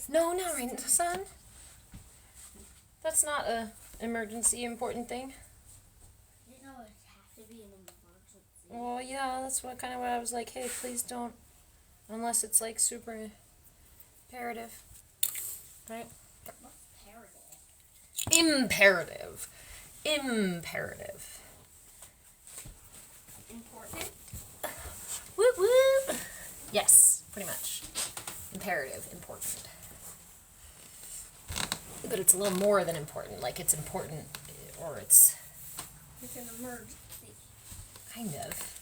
No, not right in the sun. That's not a emergency important thing. You know it has to be an emergency. Well, yeah, that's what I was like, hey, please don't, unless it's like super imperative, right? What's imperative? Imperative. Important? Whoop whoop. Yes, pretty much. Imperative, important. But it's a little more than important. Like it's important, or it's It's an emergency. kind of.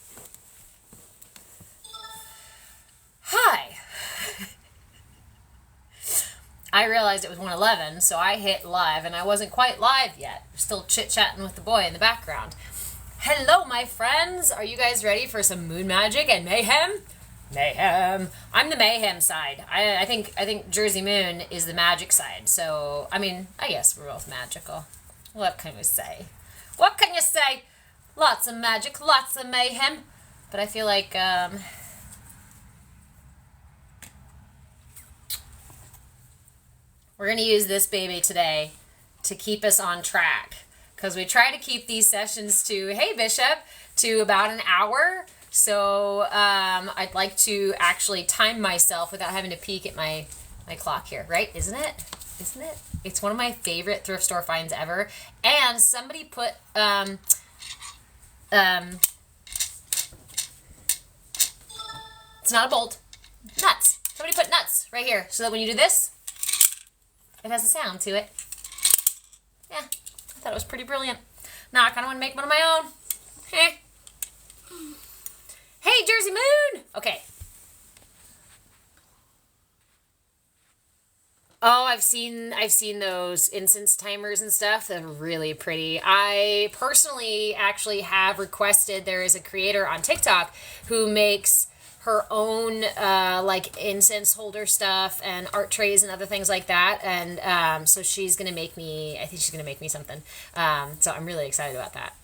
Hi. I realized it was 1:11, so I hit live, and I wasn't quite live yet. Still chit-chatting with the boy in the background. Hello, my friends. Are you guys ready for some moon magic and mayhem? Mayhem. I'm the mayhem side. I think Jersey Moon is the magic side. So, I mean, I guess we're both magical. What can you say? What can you say? Lots of magic, lots of mayhem. But I feel like, we're going to use this baby today to keep us on track. Because we try to keep these sessions to, hey, Bishop, to about an hour. So I'd like to actually time myself without having to peek at my clock here, right? Isn't it? Isn't it? It's one of my favorite thrift store finds ever. And somebody put it's not a bolt. Nuts. Somebody put nuts right here so that when you do this, it has a sound to it. Yeah, I thought it was pretty brilliant. Now I kind of want to make one of my own. Hey. Hey, Jersey Moon! Okay. Oh, I've seen those incense timers and stuff. They're really pretty. I personally actually have requested, there is a creator on TikTok who makes her own like incense holder stuff and art trays and other things like that. And so she's gonna make me. I think she's gonna make me something. So I'm really excited about that.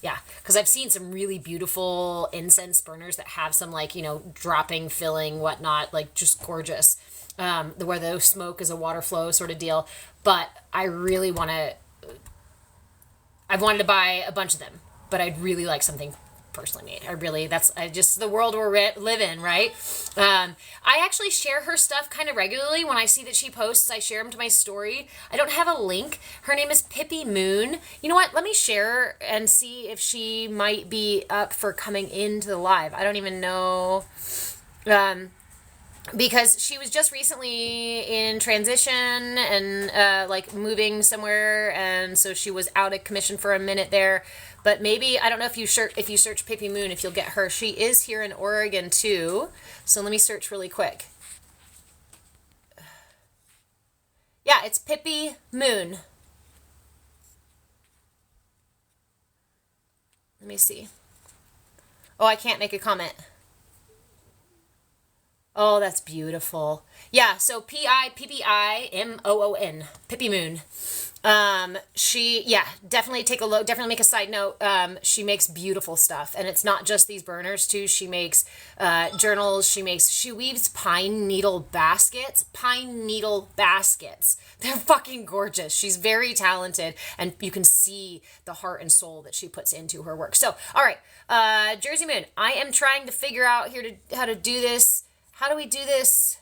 Yeah, because I've seen some really beautiful incense burners that have some like dropping, filling, whatnot, like just gorgeous. Where the smoke is a water flow sort of deal. But I really want to. I've wanted to buy a bunch of them, but I'd really like something personally made. That's just the world we live in, right? I actually share her stuff kind of regularly. When I see that she posts, I share them to my story. I don't have a link. Her name is Pippi Moon. You know what? Let me share and see if she might be up for coming into the live. I don't even know. Because she was just recently in transition and like moving somewhere, and so she was out of commission for a minute there. But maybe, I don't know if you search Pippi Moon, if you'll get her. She is here in Oregon too. So let me search really quick. Yeah, it's Pippi Moon. Let me see. Oh, I can't make a comment. Oh, that's beautiful. Yeah, so Pippi-Moon. Pippi Moon. Definitely take a look. Definitely make a side note. She makes beautiful stuff, and it's not just these burners too. She makes journals. She weaves pine needle baskets. They're fucking gorgeous. She's very talented, and you can see the heart and soul that she puts into her work. So, all right, Jersey Moon. I am trying to figure out how to do this. How do we do this?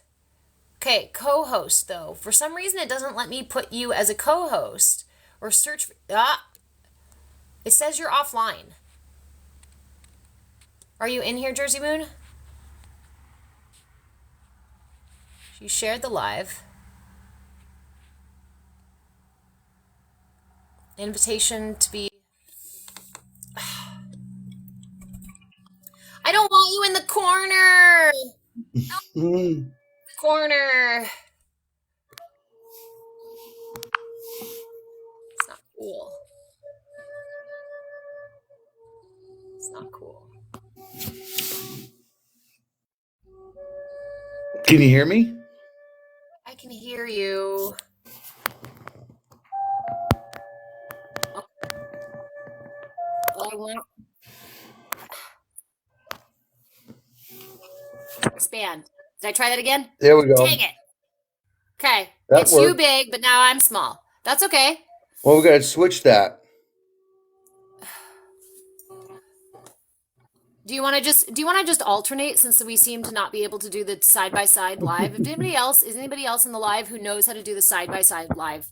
Okay, co-host, though. For some reason, it doesn't let me put you as a co-host. Or search for... It says you're offline. Are you in here, Jersey Moon? You shared the live. Invitation to be... I don't want you in the corner! Corner. It's not cool. It's not cool. Can you hear me? I can hear you. I want expand. Did I try that again? There we go. Dang it. Okay. That It's you worked. big, but now I'm small. That's okay. Well, we got to switch that. Do you want to just alternate, since we seem to not be able to do the side by side live? If anybody else is anybody else in the live who knows how to do the side by side live,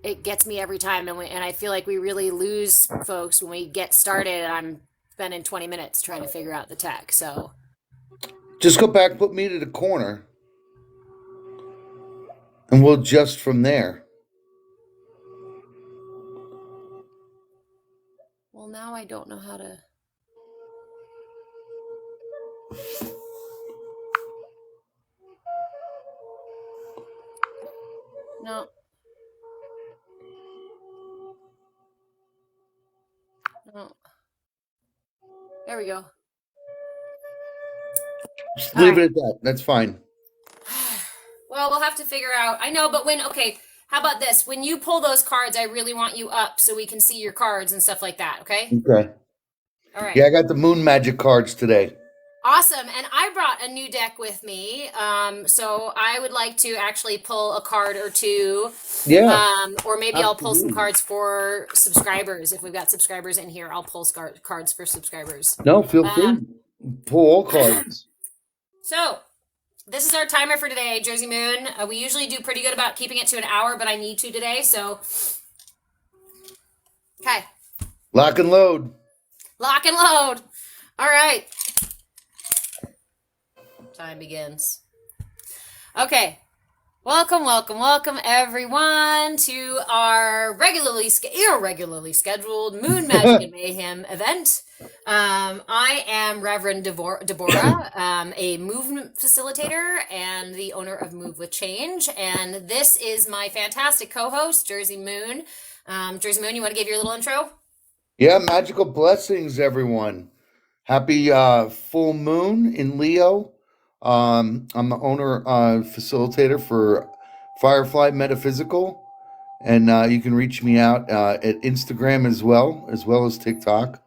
it gets me every time, and I feel like we really lose folks when we get started. And I'm spending 20 minutes trying to figure out the tech. So Just go back, put me to the corner, and we'll adjust from there. well, now I don't know how to. No. No. There we go. Just All leave right. it at that. That's fine. Well, we'll have to figure out. I know, but okay, how about this? When you pull those cards, I really want you up so we can see your cards and stuff like that, okay? Okay. All right. Yeah, I got the moon magic cards today. Awesome. And I brought a new deck with me. So I would like to actually pull a card or two. Yeah. Or maybe I'll pull some Absolutely. cards for subscribers. If we've got subscribers in here, I'll pull cards for subscribers. No, feel free. Pull all cards. So this is our timer for today, Jersey Moon. We usually do pretty good about keeping it to an hour, but I need to today. So, okay. Lock and load. Lock and load. All right. Time begins. Okay. Welcome, everyone, to our irregularly scheduled Moon Magic and Mayhem event. I am Reverend Deborah, a movement facilitator and the owner of Move with Change, and this is my fantastic co-host, Jersey Moon. Jersey Moon, you want to give your little intro? Yeah, magical blessings, everyone. Happy full moon in Leo. I'm the owner, facilitator for Firefly Metaphysical, and you can reach me out at Instagram as well as TikTok.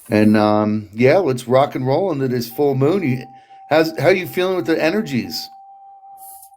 And yeah, let's rock and roll into this full moon. How are you feeling with the energies?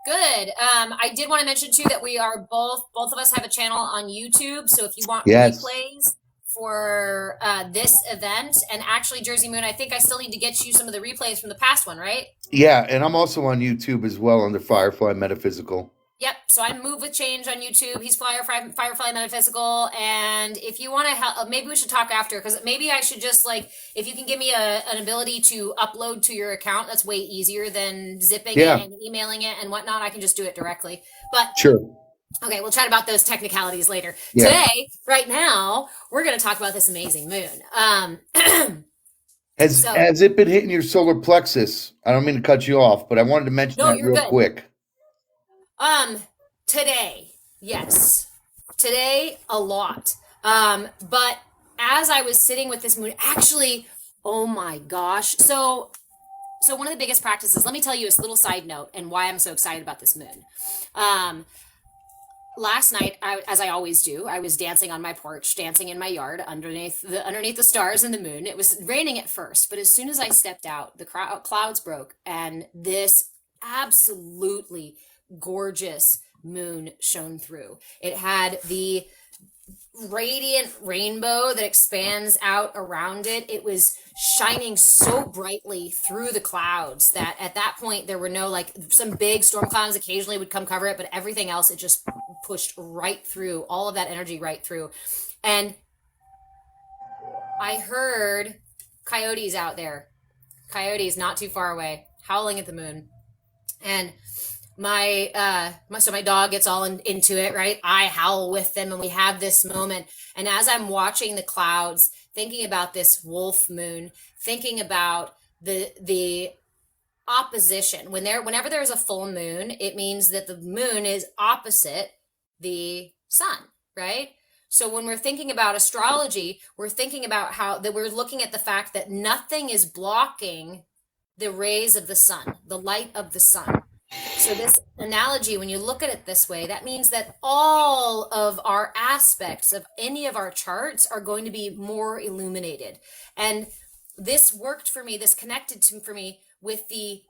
Good. I did want to mention too that we are both of us have a channel on YouTube. So if you want Yes. replays for this event, and actually Jersey Moon, I think I still need to get you some of the replays from the past one, right? Yeah, and I'm also on YouTube as well under Firefly Metaphysical. Yep. So I Move with Change on YouTube. He's Firefly Metaphysical. And if you want to help, maybe we should talk after, because maybe I should just if you can give me an ability to upload to your account, that's way easier than zipping Yeah. it and emailing it and whatnot. I can just do it directly. But Sure. okay, we'll chat about those technicalities later. Yeah. Today, right now, we're going to talk about this amazing moon. Has it been hitting your solar plexus? I don't mean to cut you off, but I wanted to mention No, that you're real good. quick. Today, yes. Today, a lot. But as I was sitting with this moon, actually, oh my gosh. So one of the biggest practices, let me tell you a little side note and why I'm so excited about this moon. Last night, as I always do, I was dancing on my porch, dancing in my yard underneath the stars and the moon. It was raining at first, but as soon as I stepped out, the clouds broke, and this absolutely gorgeous moon shone through. It had the radiant rainbow that expands out around it. It was shining so brightly through the clouds that at that point there were no some big storm clouds occasionally would come cover it, but everything else, it just pushed right through, all of that energy right through. And I heard coyotes out there, coyotes not too far away, howling at the moon. And my dog gets all into it, right? I howl with them, and we have this moment. And as I'm watching the clouds, thinking about this wolf moon, thinking about the opposition, whenever there's a full moon, it means that the moon is opposite the sun, right? So when we're thinking about astrology, we're thinking about how that we're looking at the fact that nothing is blocking the rays of the sun, the light of the sun. So this analogy, when you look at it this way, that means that all of our aspects of any of our charts are going to be more illuminated. And this worked for me, this connected for me with the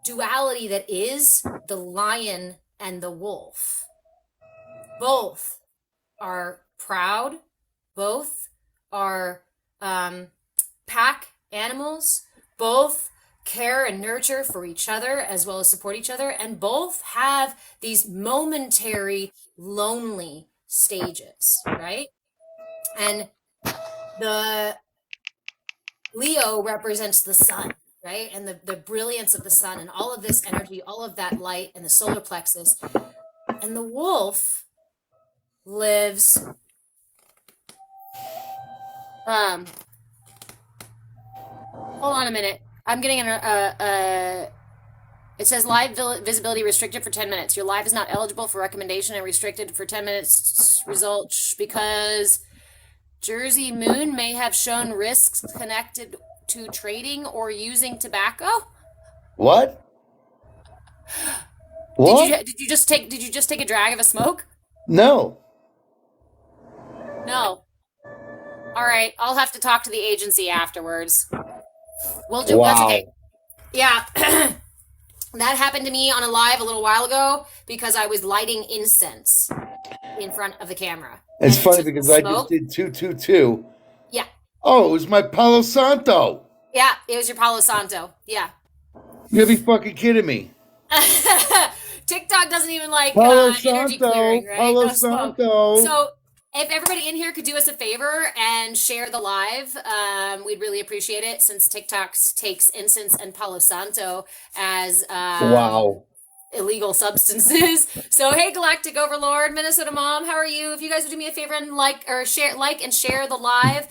duality that is the lion and the wolf. Both are proud. Both are pack animals. Both care and nurture for each other as well as support each other. And both have these momentary lonely stages, right? And the Leo represents the sun, right? And the brilliance of the sun and all of this energy, all of that light and the solar plexus. And the wolf lives hold on a minute. I'm getting it says live visibility restricted for 10 minutes. Your live is not eligible for recommendation and restricted for 10 minutes results because Jersey Moon may have shown risks connected to trading or using tobacco. What? What? Did you just take a drag of a smoke? No. No. All right, I'll have to talk to the agency afterwards. We'll do. Wow. That's okay. Yeah. That happened to me on a live a little while ago because I was lighting incense in front of the camera. It's funny because I just did 222. Yeah. Oh, it was my Palo Santo. Yeah, it was your Palo Santo. Yeah. You gotta be fucking kidding me. TikTok doesn't even like Palo energy Santo, clearing, right? Palo No smoke. Santo. So if everybody in here could do us a favor and share the live, we'd really appreciate it since TikTok takes incense and Palo Santo as Wow. illegal substances. So hey, Galactic Overlord, Minnesota Mom, how are you? If you guys would do me a favor and like and share the live.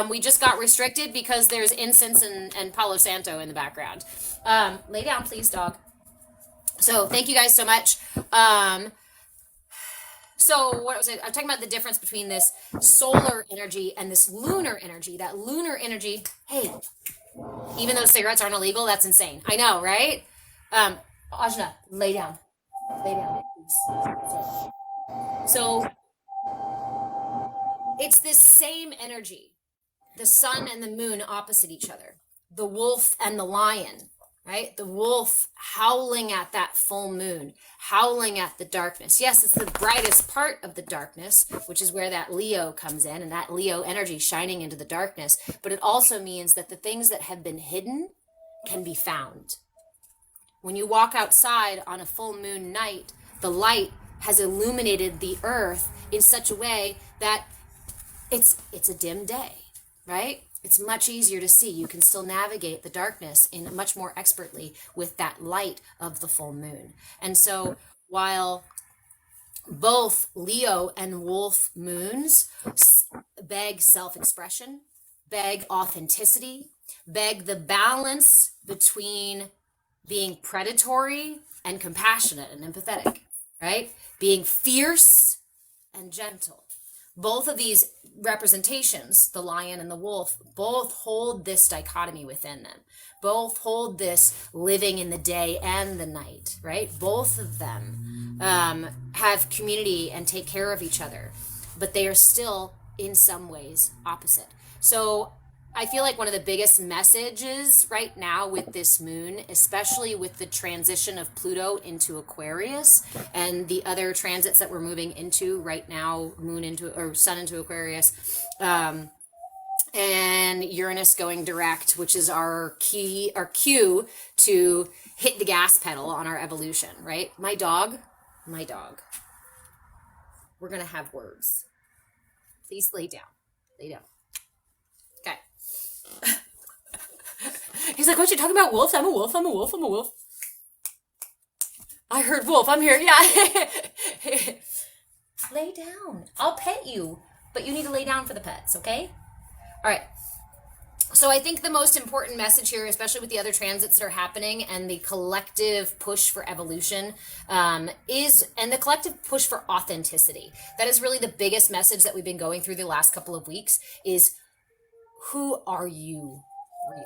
We just got restricted because there's incense and Palo Santo in the background. Lay down, please, dog. So thank you guys so much. So what was it? I'm talking about the difference between this solar energy and this lunar energy. That lunar energy, hey, even though cigarettes aren't illegal, that's insane. I know, right? Ajna, lay down. Lay down, please. So it's this same energy. The sun and the moon opposite each other. The wolf and the lion, right? The wolf howling at that full moon, howling at the darkness. Yes, it's the brightest part of the darkness, which is where that Leo comes in and that Leo energy shining into the darkness. But it also means that the things that have been hidden can be found. When you walk outside on a full moon night, the light has illuminated the earth in such a way that it's a dim day, right? It's much easier to see. You can still navigate the darkness in much more expertly with that light of the full moon. And so while both Leo and Wolf moons beg self-expression, beg authenticity, beg the balance between being predatory and compassionate and empathetic, right? Being fierce and gentle. Both of these representations, the lion and the wolf, both hold this dichotomy within them. Both hold this living in the day and the night, right? Both of them have community and take care of each other, but they are still in some ways opposite. So I feel like one of the biggest messages right now with this moon, especially with the transition of Pluto into Aquarius and the other transits that we're moving into right now, moon into or sun into Aquarius, and Uranus going direct, which is our cue to hit the gas pedal on our evolution, right? My dog, we're going to have words. Please lay down. Okay. He's like, what you talking about? Wolves? I'm a wolf. I heard wolf. I'm here. Yeah. Lay down. I'll pet you, but you need to lay down for the pets, okay? All right. So I think the most important message here, especially with the other transits that are happening and the collective push for evolution, and the collective push for authenticity. That is really the biggest message that we've been going through the last couple of weeks is, who are you really?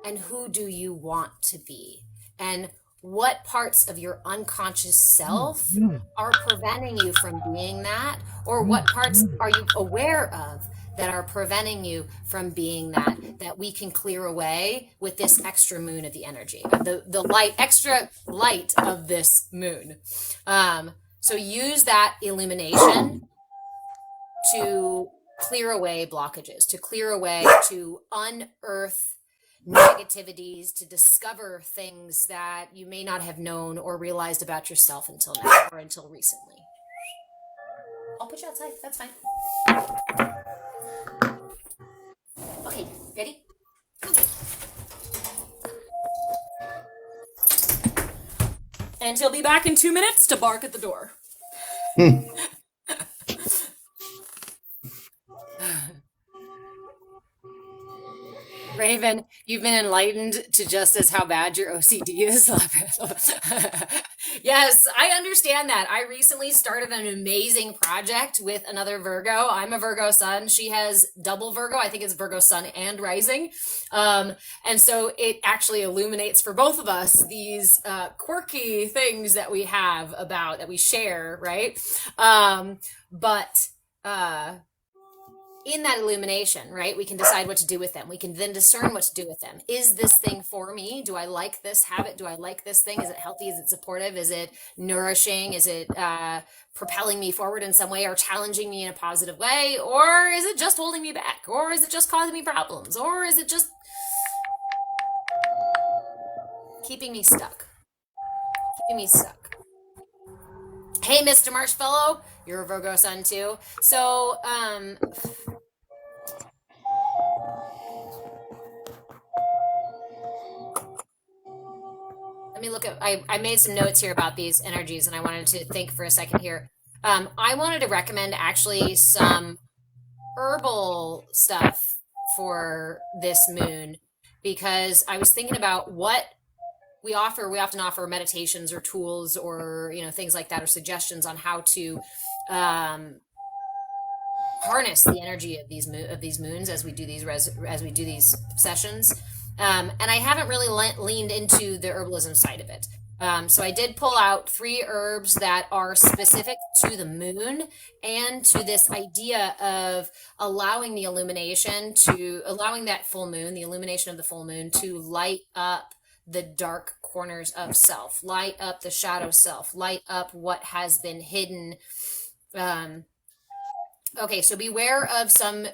And who do you want to be? And what parts of your unconscious self are preventing you from being that? Or what parts are you aware of that are preventing you from being that we can clear away with this extra moon of the energy, the extra light of this moon. So use that illumination to clear away blockages, to unearth negativities, to discover things that you may not have known or realized about yourself until now or until recently. I'll put you outside. That's fine. Okay, ready? Go. And he'll be back in 2 minutes to bark at the door. Raven, you've been enlightened to just as how bad your OCD is. Yes, I understand that. I recently started an amazing project with another Virgo. I'm a Virgo sun. She has double Virgo. I think it's Virgo sun and rising. And so it actually illuminates for both of us these quirky things that we have that we share, right? In that illumination, right, we can decide what to do with them. We can then discern what to do with them. Is this thing for me? Do I like this habit? Do I like this thing? Is it healthy? Is it supportive? Is it nourishing? Is it propelling me forward in some way or challenging me in a positive way? Or is it just holding me back? Or is it just causing me problems? Or is it just keeping me stuck? Hey, Mr. Marshmallow, you're a Virgo sun too. So, let me look at, I made some notes here about these energies and I wanted to think for a second here. I wanted to recommend actually some herbal stuff for this moon because I was thinking about what we often offer meditations or tools or things like that or suggestions on how to harness the energy of these moons as we do these sessions, and I haven't really leaned into the herbalism side of it. So I did pull out 3 herbs that are specific to the moon and to this idea of allowing the illumination allowing that full moon, the illumination of the full moon, to light up the dark corners of self, light up the shadow self, light up what has been hidden. Okay, so beware of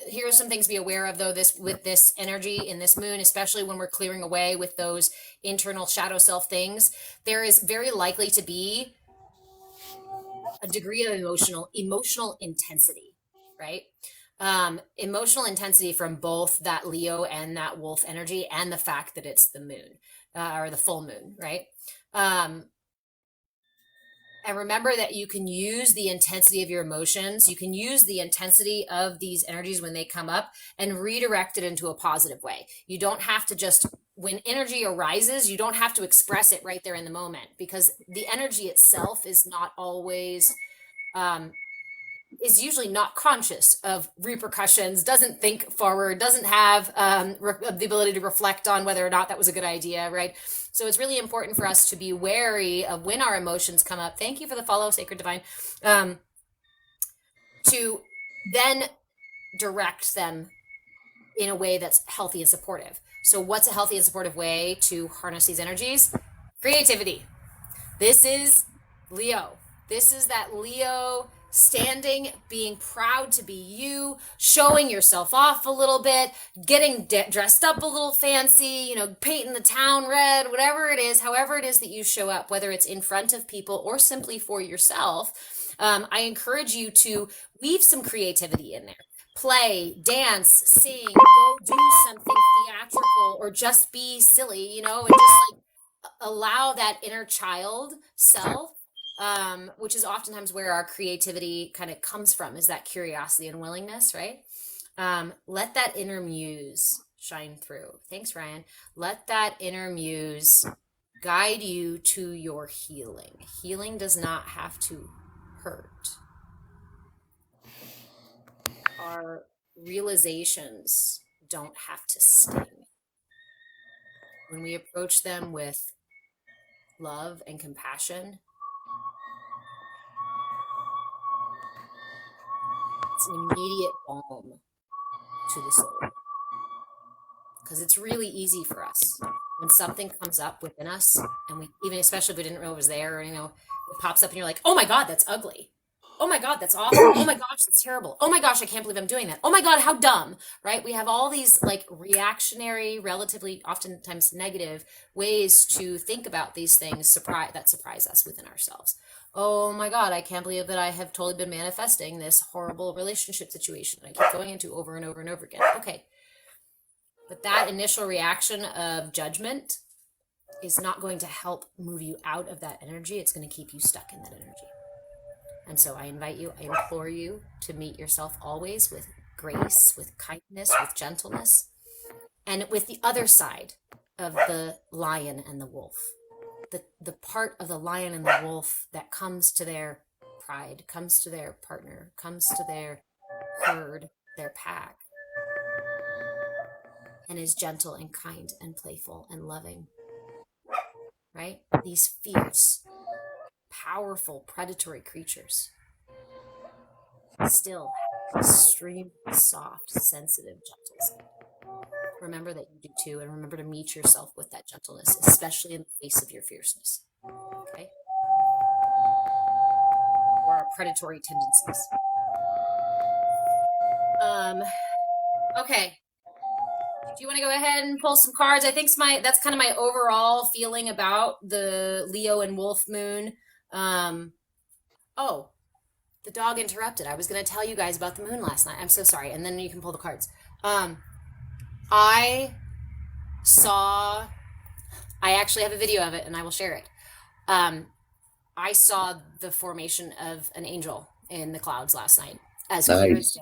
here are some things to be aware of though, with this energy in this moon, especially when we're clearing away with those internal shadow self things. There is very likely to be a degree of emotional intensity, right? Emotional intensity from both that Leo and that Wolf energy and the fact that it's the moon. Or the full moon, right? And remember that you can use the intensity of your emotions. You can use the intensity of these energies when they come up and redirect it into a positive way. You don't have to when energy arises, you don't have to express it right there in the moment because the energy itself is not always, is usually not conscious of repercussions, doesn't think forward, doesn't have the ability to reflect on whether or not that was a good idea, right? So it's really important for us to be wary of when our emotions come up. Thank you for the follow, Sacred Divine. To then direct them in a way that's healthy and supportive. So what's a healthy and supportive way to harness these energies? Creativity. This is Leo. This is that Leo standing, being proud to be you, showing yourself off a little bit, getting dressed up a little fancy, painting the town red, whatever it is, however it is that you show up, whether it's in front of people or simply for yourself. I encourage you to weave some creativity in there. Play, dance, sing, go do something theatrical or just be silly, and just allow that inner child self, which is oftentimes where our creativity kind of comes from, is that curiosity and willingness, right? Let that inner muse shine through. Thanks, Ryan. Let that inner muse guide you to your healing. Healing does not have to hurt. Our realizations don't have to sting. When we approach them with love and compassion, it's an immediate balm to the soul. Because it's really easy for us when something comes up within us, and we, even especially if we didn't know it was there, or, you know, it pops up and you're like, oh my God, that's ugly. Oh my God, that's awful. Oh my gosh, that's terrible. Oh my gosh, I can't believe I'm doing that. Oh my God, how dumb, right? We have all these like reactionary, relatively oftentimes negative ways to think about these things that surprise us within ourselves. Oh my God, I can't believe that I have totally been manifesting this horrible relationship situation that I keep going into over and over and over again. Okay. But that initial reaction of judgment is not going to help move you out of that energy. It's going to keep you stuck in that energy. And so I invite you, I implore you to meet yourself always with grace, with kindness, with gentleness, and with the other side of the lion and the wolf. The part of the lion and the wolf that comes to their pride, comes to their partner, comes to their herd, their pack, and is gentle and kind and playful and loving, right? These fierce, powerful, predatory creatures still have extremely soft, sensitive, gentle side. Remember that you do too, and remember to meet yourself with that gentleness, especially in the face of your fierceness, okay? Or our predatory tendencies. Okay. Do you want to go ahead and pull some cards? I think that's kind of my overall feeling about the Leo and Wolf moon. Oh, the dog interrupted. I was going to tell you guys about the moon last night. I'm so sorry. And then you can pull the cards. I actually have a video of it and I will share it. I saw the formation of an angel in the clouds last night as clear as day.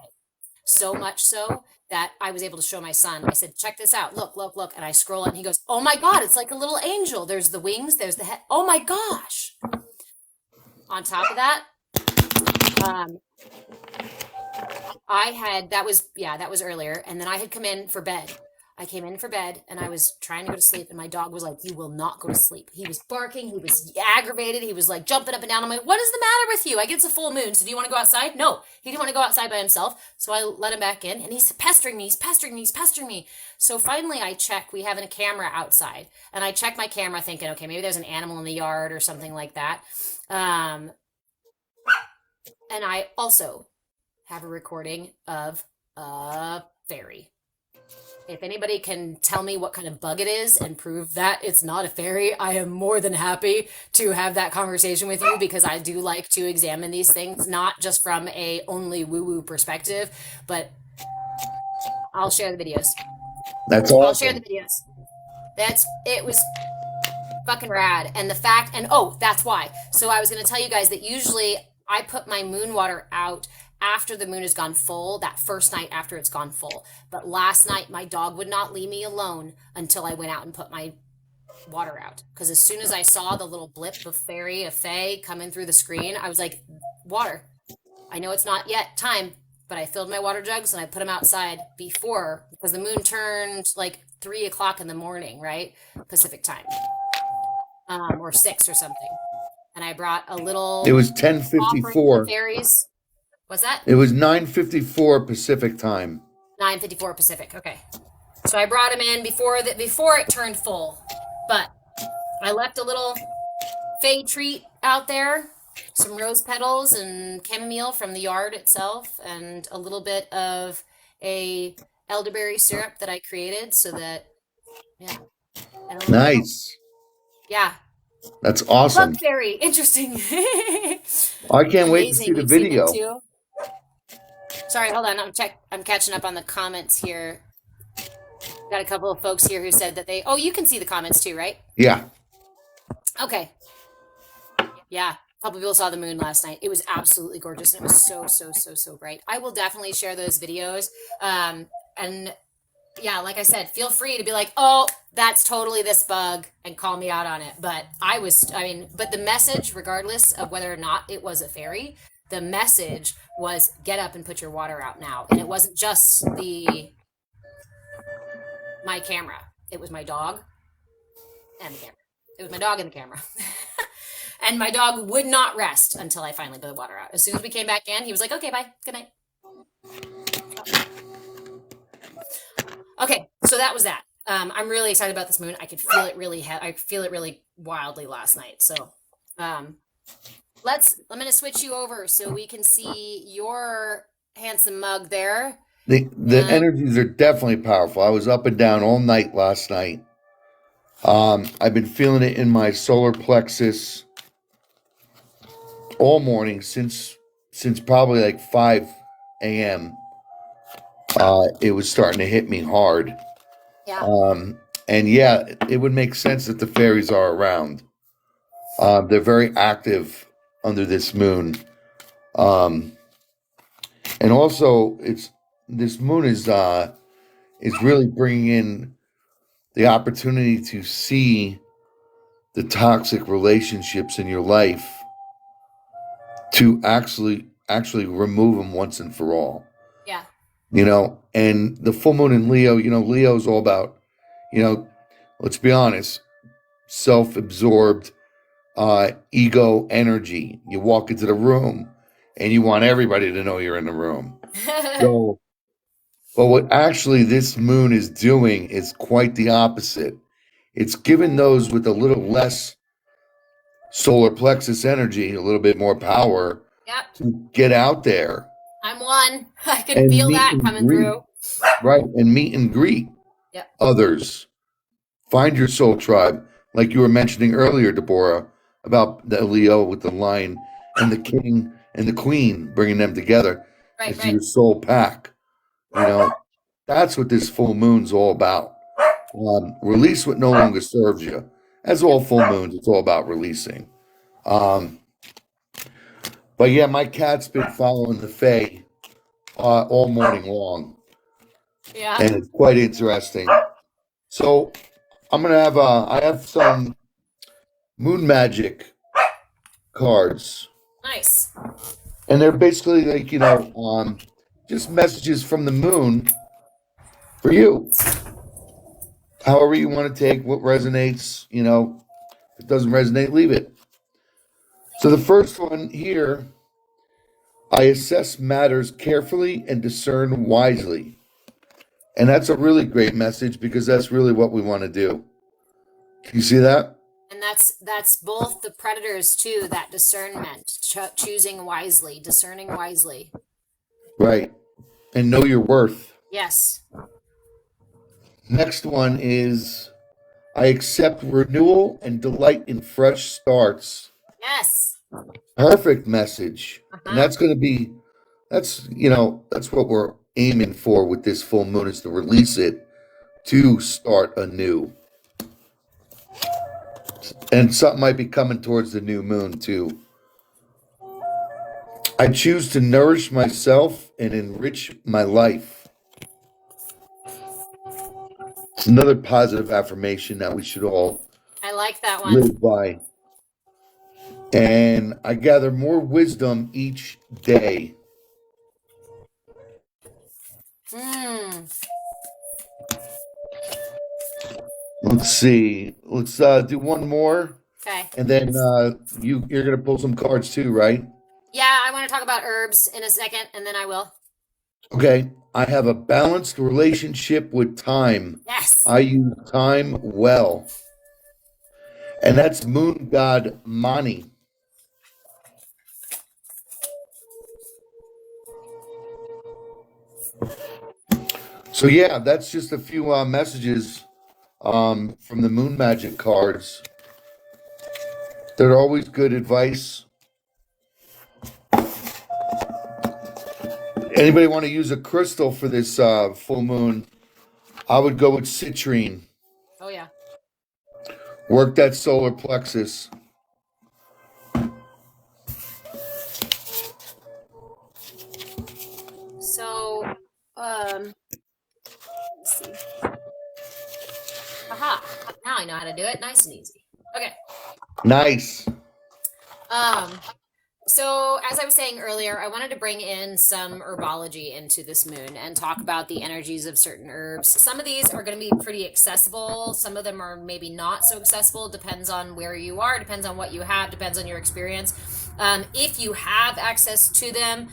So much so that I was able to show my son. I said, check this out. Look, look, look. And I scroll it and he goes, oh my God, it's like a little angel. There's the wings, there's the head. Oh my gosh. On top of that, that was earlier. And then I had come in for bed. I came in for bed and I was trying to go to sleep and my dog was like, you will not go to sleep. He was barking. He was aggravated. He was like jumping up and down. I'm like, what is the matter with you? I get it's a full moon. So do you want to go outside? No, he didn't want to go outside by himself. So I let him back in and he's pestering me. He's pestering me. He's pestering me. So finally I check, we have a camera outside and I check my camera thinking, okay, maybe there's an animal in the yard or something like that. And I also have a recording of a fairy. If anybody can tell me what kind of bug it is and prove that it's not a fairy, I am more than happy to have that conversation with you because I do like to examine these things, not just from a only woo-woo perspective, but I'll share the videos. That's awesome. I'll share the videos. It was fucking rad. And that's why. So I was going to tell you guys that usually I put my moon water out after the moon has gone full, that first night after it's gone full. But last night, my dog would not leave me alone until I went out and put my water out. Because as soon as I saw the little blip of fae coming through the screen, I was like, water. I know it's not yet time, but I filled my water jugs and I put them outside before, because the moon turned like 3 o'clock in the morning, right? Pacific time. Or 6 or something. And I brought a little... It was 10:54. Fairies. What's that? It was 9:54 Pacific time. 9:54 Pacific. Okay. So I brought him in before it turned full. But I left a little fae treat out there, some rose petals and chamomile from the yard itself, and a little bit of a elderberry syrup that I created so that, yeah. Nice. Yeah. That's awesome. Bug fairy. Interesting. I can't wait to see the video. Sorry, hold on. I'm catching up on the comments here. Got a couple of folks here who said that you can see the comments too, right? Yeah. Okay. Yeah. A couple people saw the moon last night. It was absolutely gorgeous. And it was so bright. I will definitely share those videos. And yeah, like I said, feel free to be like, oh, that's totally this bug and call me out on it. But but the message, regardless of whether or not it was a fairy, the message was get up and put your water out now. And it wasn't just my camera. It was my dog and the camera. It was my dog and the camera. And my dog would not rest until I finally put the water out. As soon as we came back in, he was like, okay, bye. Good night. Okay, so that was that. I'm really excited about this moon. I could feel it really. I feel it really wildly last night. So, um, I'm going to switch you over so we can see your handsome mug there. The energies are definitely powerful. I was up and down all night last night. I've been feeling it in my solar plexus all morning since probably like 5 a.m. It was starting to hit me hard. Yeah. And yeah, it would make sense that the fairies are around. They're very active under this moon. And also, this moon is really bringing in the opportunity to see the toxic relationships in your life, to actually remove them once and for all. Yeah. And the full moon in Leo, Leo is all about, let's be honest, self-absorbed, ego energy. You walk into the room and you want everybody to know you're in the room. So, but what actually this moon is doing is quite the opposite. It's giving those with a little less solar plexus energy, a little bit more power, Yep. to get out there. I'm one. I can feel that coming through. Right, and meet and greet others. Find your soul tribe, like you were mentioning earlier, Deborah, about the Leo with the lion and the king and the queen, bringing them together as your soul pack. That's what this full moon's all about. Release what no longer serves you. As all full moons, it's all about releasing. But yeah, my cat's been following the Fae all morning long. Yeah. And it's quite interesting. So I'm gonna have I have some moon magic cards. Nice. And they're basically like, just messages from the moon for you. However you want to take what resonates, if it doesn't resonate, leave it. So the first one here, I assess matters carefully and discern wisely. And that's a really great message, because that's really what we want to do. You see that? And that's both the predators too, that discernment, choosing wisely, discerning wisely. Right. And know your worth. Yes. Next one is, I accept renewal and delight in fresh starts. Yes. Perfect message. And that's going to be, that's what we're aiming for with this full moon, is to release it, to start anew. And something might be coming towards the new moon too. I choose to nourish myself and enrich my life. It's another positive affirmation that we should all like that one. Live by. And I gather more wisdom each day. Let's see. Let's do one more. Okay. And then you're going to pull some cards too, right? Yeah, I want to talk about herbs in a second, and then I will. Okay. I have a balanced relationship with time. Yes. I use time well. And that's moon god Mani. So yeah, that's just a few messages from the moon magic cards. They're always good advice. Anybody want to use a crystal for this full moon? I would go with citrine. Oh yeah. Work that solar plexus. So, let's see. Aha! Now I know how to do it. Nice and easy. Okay. Nice. So as I was saying earlier, I wanted to bring in some herbology into this moon and talk about the energies of certain herbs. Some of these are going to be pretty accessible. Some of them are maybe not so accessible. Depends on where you are, depends on what you have, depends on your experience. If you have access to them,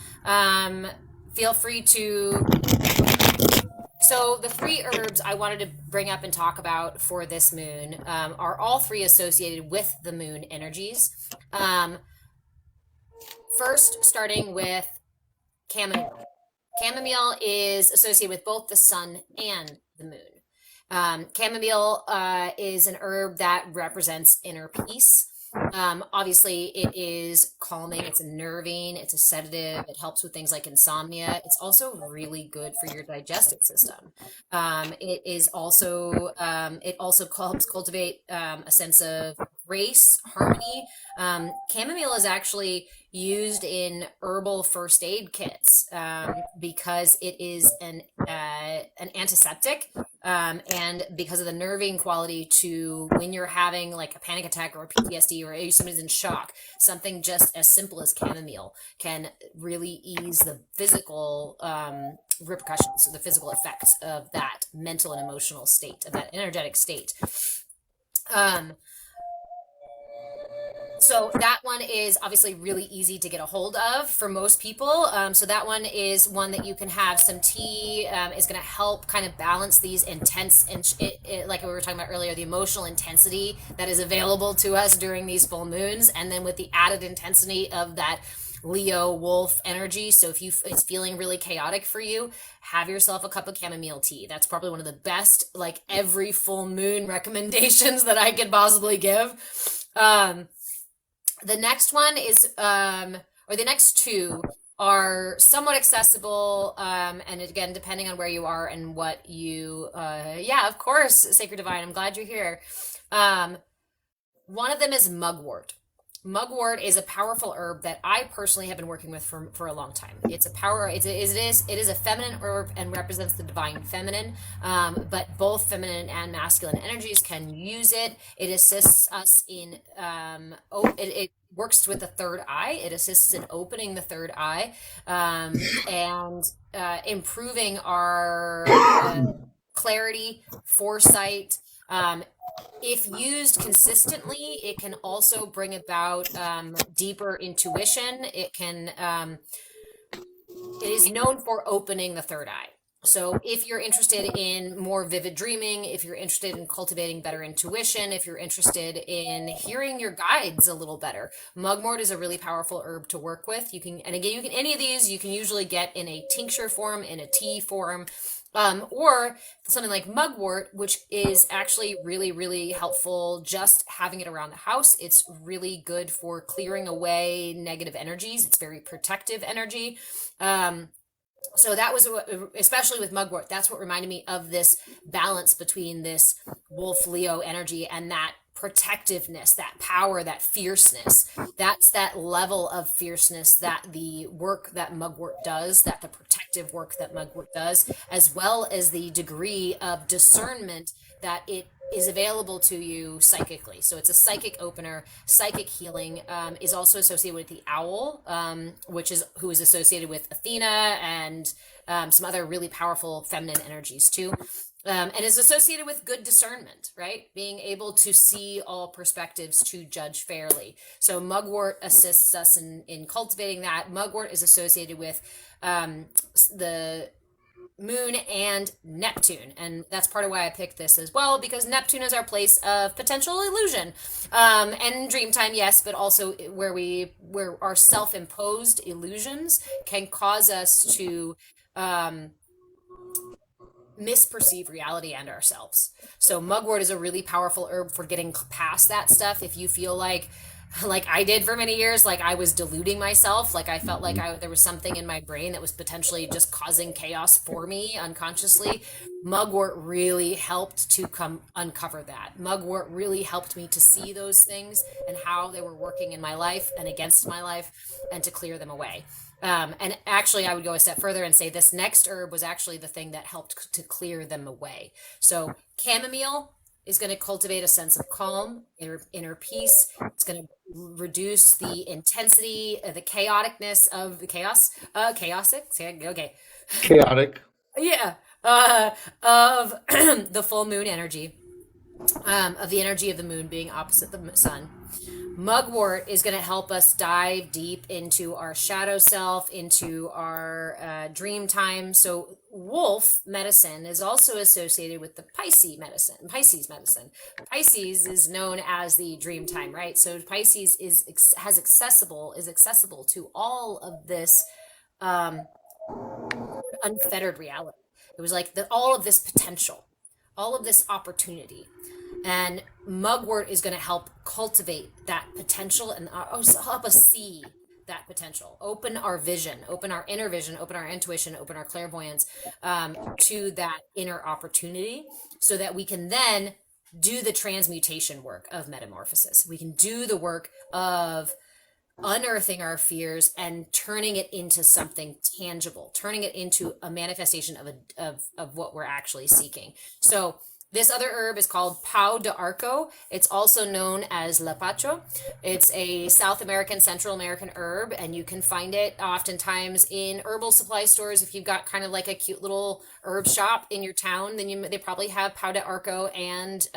feel free to So the three herbs I wanted to bring up and talk about for this moon are all three associated with the moon energies. Um, First, starting with chamomile. Chamomile is associated with both the sun and the moon. Chamomile is an herb that represents inner peace. Obviously, it is calming, it's unnerving, it's a sedative, it helps with things like insomnia. It's also really good for your digestive system. It also helps cultivate a sense of grace, harmony. Chamomile is actually used in herbal first aid kits because it is an antiseptic and because of the nerving quality to when you're having like a panic attack or a PTSD or somebody's in shock, something just as simple as chamomile can really ease the physical repercussions, the physical effects of that mental and emotional state, of that energetic state. So that one is obviously really easy to get a hold of for most people. So that one is one that you can have. Some tea is going to help kind of balance these intense, like we were talking about earlier, the emotional intensity that is available to us during these full moons. And then with the added intensity of that Leo wolf energy. So if it's feeling really chaotic for you, have yourself a cup of chamomile tea. That's probably one of the best, like every full moon recommendations that I could possibly give. The next one is, or the next two are somewhat accessible. And again, depending on where you are and what you, yeah, of course, Sacred Divine, I'm glad you're here. One of them is mugwort. Mugwort is a powerful herb that I personally have been working with for a long time. It's a it is a feminine herb and represents the divine feminine, but both feminine and masculine energies can use it. It assists us in it works with the third eye. It assists in opening the third eye and improving our clarity, foresight. If used consistently, it can also bring about deeper intuition. It is known for opening the third eye. So if you're interested in more vivid dreaming, if you're interested in cultivating better intuition, if you're interested in hearing your guides a little better, mugwort is a really powerful herb to work with. Any of these you can usually get in a tincture form, in a tea form, or something like mugwort, which is actually really, really helpful just having it around the house. It's really good for clearing away negative energies. It's very protective energy. So that was, especially with mugwort, that's what reminded me of this balance between this wolf Leo energy and that protectiveness, that power, that fierceness. That's that level of fierceness that the work that mugwort does, that the protective work that mugwort does, as well as the degree of discernment that it is available to you psychically. So it's a psychic opener. Psychic healing is also associated with the owl, who is associated with Athena and some other really powerful feminine energies too. And is associated with good discernment, right? Being able to see all perspectives to judge fairly. So mugwort assists us in cultivating that. Mugwort is associated with the Moon and Neptune, and that's part of why I picked this as well, because Neptune is our place of potential illusion and dream time, yes, but also where our self-imposed illusions can cause us to misperceive reality and ourselves. So mugwort is a really powerful herb for getting past that stuff. If you feel like I did for many years, like I was deluding myself, like I felt like there was something in my brain that was potentially just causing chaos for me unconsciously, mugwort really helped to uncover that. Mugwort really helped me to see those things and how they were working in my life and against my life, and to clear them away. And actually, I would go a step further and say this next herb was actually the thing that helped to clear them away. So chamomile is going to cultivate a sense of calm, inner peace. It's going to reduce the intensity, the chaoticness of the chaos. Okay. Chaotic. Yeah. Of the full moon energy, of the energy of the moon being opposite the sun. Mugwort is going to help us dive deep into our shadow self, into our dream time. So wolf medicine is also associated with the Pisces medicine. Pisces is known as the dream time, right? So Pisces is accessible to all of this unfettered reality. It was like all of this potential, all of this opportunity. And mugwort is going to help cultivate that potential and help us see that potential, open our vision, open our inner vision, open our intuition, open our clairvoyance to that inner opportunity, so that we can then do the transmutation work of metamorphosis. We can do the work of unearthing our fears and turning it into something tangible, turning it into a manifestation of what we're actually seeking. So this other herb is called pau de arco. It's also known as lapacho. It's a South American, Central American herb, and you can find it oftentimes in herbal supply stores. If you've got kind of like a cute little herb shop in your town, then they probably have pau de arco and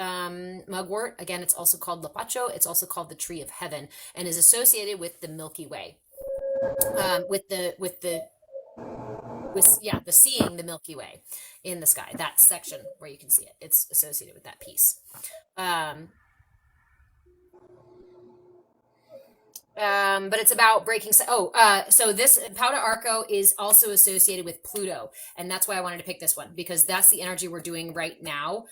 mugwort. Again, it's also called lapacho. It's also called the tree of heaven, and is associated with the Milky Way, the seeing the Milky Way in the sky, that section where you can see it. It's associated with that piece. But it's about breaking. So this pau de arco is also associated with Pluto, and that's why I wanted to pick this one, because that's the energy we're doing right now.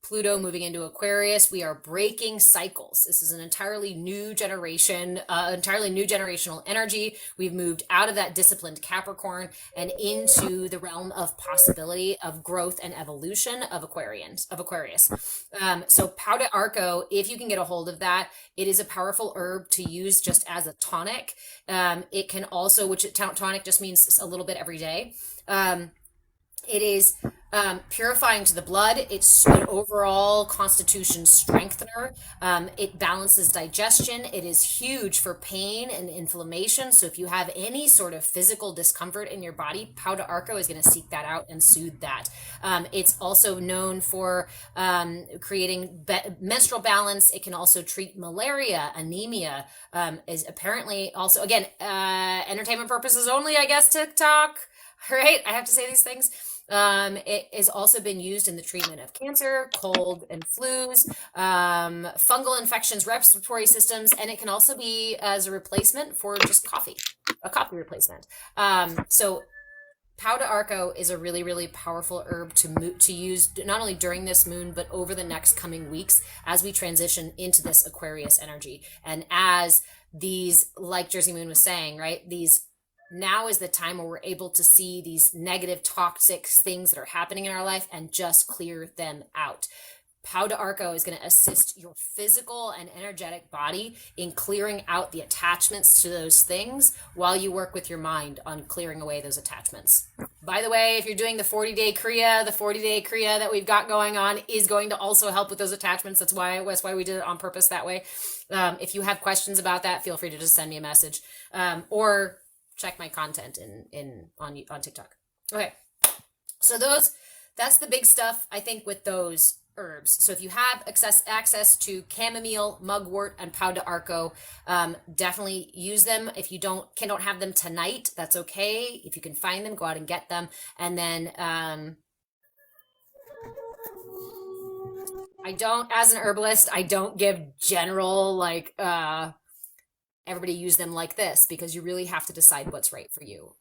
Pluto moving into Aquarius, we are breaking cycles. This is an entirely new generation, entirely new generational energy. We've moved out of that disciplined Capricorn and into the realm of possibility, of growth and evolution of Aquarius. So pau de arco, if you can get a hold of that, it is a powerful herb to use just as a tonic. It can also, tonic just means a little bit every day. It is purifying to the blood. It's an overall constitution strengthener. It balances digestion. It is huge for pain and inflammation. So if you have any sort of physical discomfort in your body, pau de arco is going to seek that out and soothe that. It's also known for creating menstrual balance. It can also treat malaria, anemia, is apparently also, again, entertainment purposes only, I guess, TikTok, right? I have to say these things. It has also been used in the treatment of cancer, cold and flus, fungal infections, respiratory systems, and it can also be as a replacement for just coffee, a coffee replacement. So pau de arco is a really, really powerful herb to use not only during this moon, but over the next coming weeks as we transition into this Aquarius energy. And as these, like Jersey Moon was saying, right, now is the time where we're able to see these negative, toxic things that are happening in our life and just clear them out. Pau de arco is going to assist your physical and energetic body in clearing out the attachments to those things while you work with your mind on clearing away those attachments. By the way, if you're doing the 40-day Kriya, that we've got going on is going to also help with those attachments. That's why we did it on purpose that way. If you have questions about that, feel free to just send me a message, or check my content on TikTok. Okay. So that's the big stuff, I think, with those herbs. So if you have access to chamomile, mugwort, and pau de arco, definitely use them. If you don't have them tonight, that's okay. If you can find them, go out and get them. And then as an herbalist, I don't give general everybody use them like this, because you really have to decide what's right for you.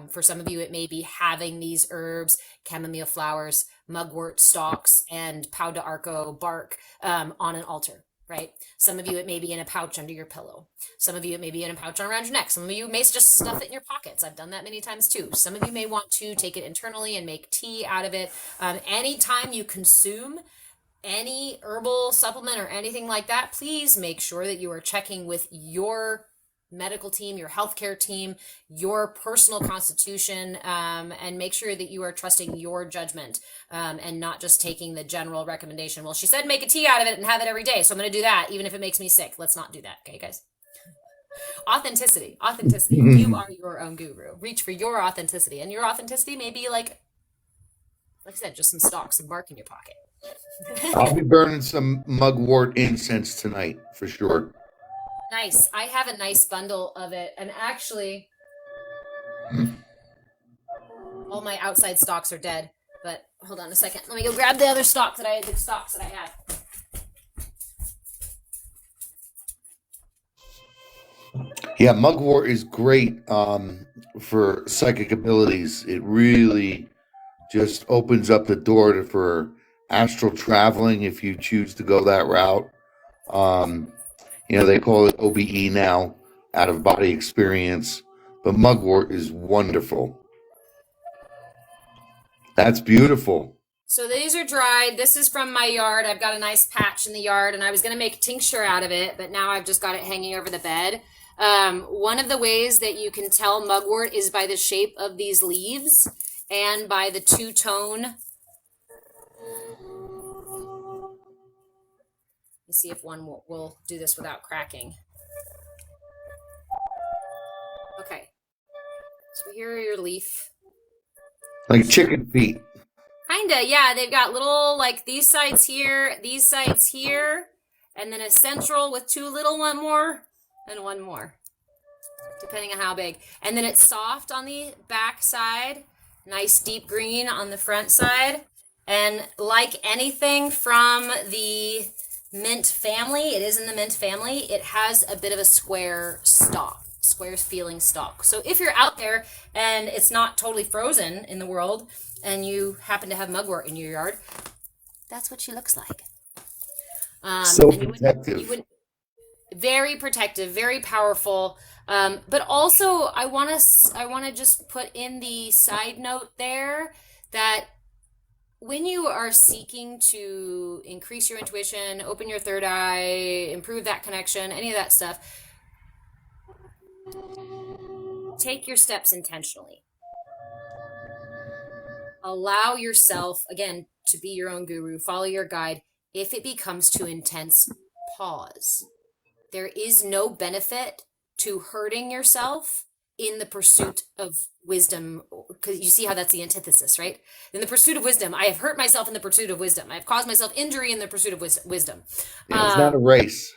For some of you, it may be having these herbs, chamomile flowers, mugwort stalks, and pau de arco bark on an altar, right? Some of you, it may be in a pouch under your pillow. Some of you, it may be in a pouch around your neck. Some of you may just stuff it in your pockets. I've done that many times too. Some of you may want to take it internally and make tea out of it. Anytime you consume any herbal supplement or anything like that, please make sure that you are checking with your medical team, your healthcare team, your personal constitution, and make sure that you are trusting your judgment, and not just taking the general recommendation. Well, she said make a tea out of it and have it every day, so I'm going to do that even if it makes me sick. Let's not do that, okay, guys? Authenticity. You are your own guru. Reach for your authenticity, and your authenticity may be like I said, just some stalks and bark in your pocket. I'll be burning some mugwort incense tonight for sure. Nice. I have a nice bundle of it, and actually All my outside stalks are dead, but hold on a second. Let me go grab the other stalks that I had. Yeah, mugwort is great for psychic abilities. It really just opens up the door for astral traveling if you choose to go that route. Um, they call it OBE now, out of body experience, but mugwort is wonderful. That's beautiful. So these are dried. This is from my yard. I've got a nice patch in the yard, and I was going to make a tincture out of it, but now I've just got it hanging over the bed. One of the ways that you can tell mugwort is by the shape of these leaves and by the two-tone. Let's see if one will do this without cracking. Okay. So here are your leaf. Like chicken feet. Kinda, yeah. They've got little, like, these sides here, and then a central with two little, one more, and one more, depending on how big. And then it's soft on the back side, nice deep green on the front side. And like anything from the mint family, it is in the mint family, it has a bit of a square feeling stalk. So if you're out there and it's not totally frozen in the world and you happen to have mugwort in your yard, that's what she looks like. So protective. Very protective, very powerful. But also I want to just put in the side note there that when you are seeking to increase your intuition, open your third eye, improve that connection, any of that stuff, take your steps intentionally. Allow yourself, again, to be your own guru, follow your guide. If it becomes too intense, pause. There is no benefit to hurting yourself in the pursuit of wisdom, because you see how that's the antithesis, right? In the pursuit of wisdom, I have hurt myself in the pursuit of wisdom. I've caused myself injury in the pursuit of wisdom. Yeah, it's not a race.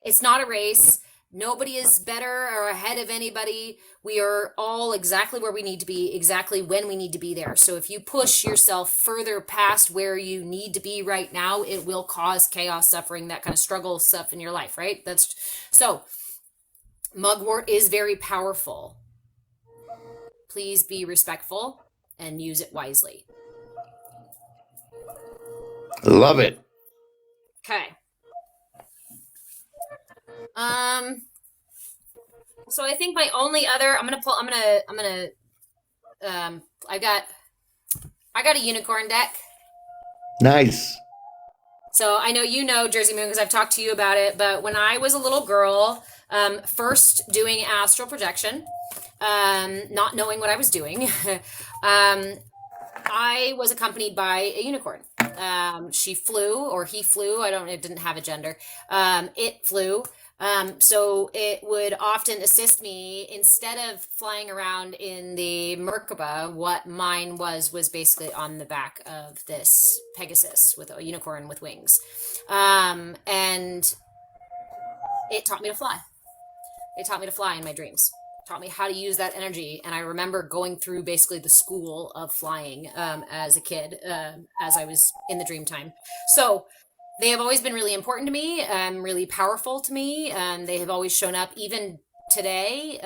It's not a race. Nobody is better or ahead of anybody. We are all exactly where we need to be, exactly when we need to be there. So if you push yourself further past where you need to be right now, it will cause chaos, suffering, that kind of struggle stuff in your life, right? So mugwort is very powerful. Please be respectful and use it wisely. Love it. Okay. So I think my only other, I got a unicorn deck. Nice. So I know you know Jersey Moon because I've talked to you about it, but when I was a little girl, first doing astral projection, not knowing what I was doing, I was accompanied by a unicorn. She flew, or he flew, it didn't have a gender. It flew. So it would often assist me instead of flying around in the Merkaba. What mine was basically on the back of this Pegasus with a unicorn with wings. And it taught me to fly. It taught me to fly in my dreams. Taught me how to use that energy. And I remember going through basically the school of flying, as a kid, as I was in the dream time. So they have always been really important to me, really powerful to me. They have always shown up, even today.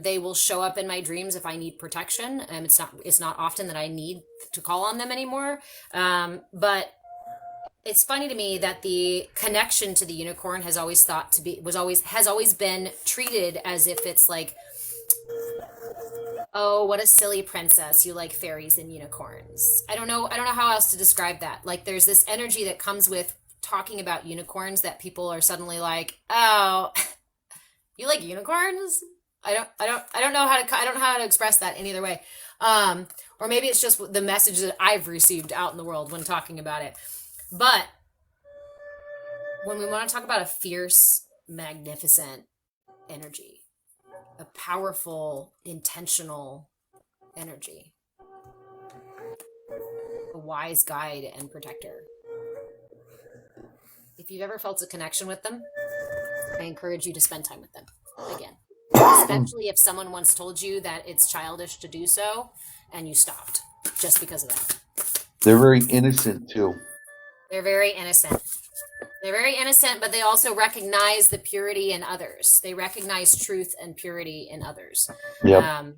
They will show up in my dreams if I need protection. It's not often that I need to call on them anymore. But it's funny to me that the connection to the unicorn has always been treated as if it's like, oh, what a silly princess. You like fairies and unicorns. I don't know how else to describe that. Like, there's this energy that comes with talking about unicorns that people are suddenly like, oh, you like unicorns? I don't know how to express that any other way. Or maybe it's just the message that I've received out in the world when talking about it. But when we want to talk about a fierce, magnificent energy, a powerful, intentional energy, a wise guide and protector, if you've ever felt a connection with them, I encourage you to spend time with them again. especially if someone once told you that it's childish to do so and you stopped just because of that. They're very innocent too. They're very innocent. They're very innocent, but they also recognize the purity in others. They recognize truth and purity in others. Yep.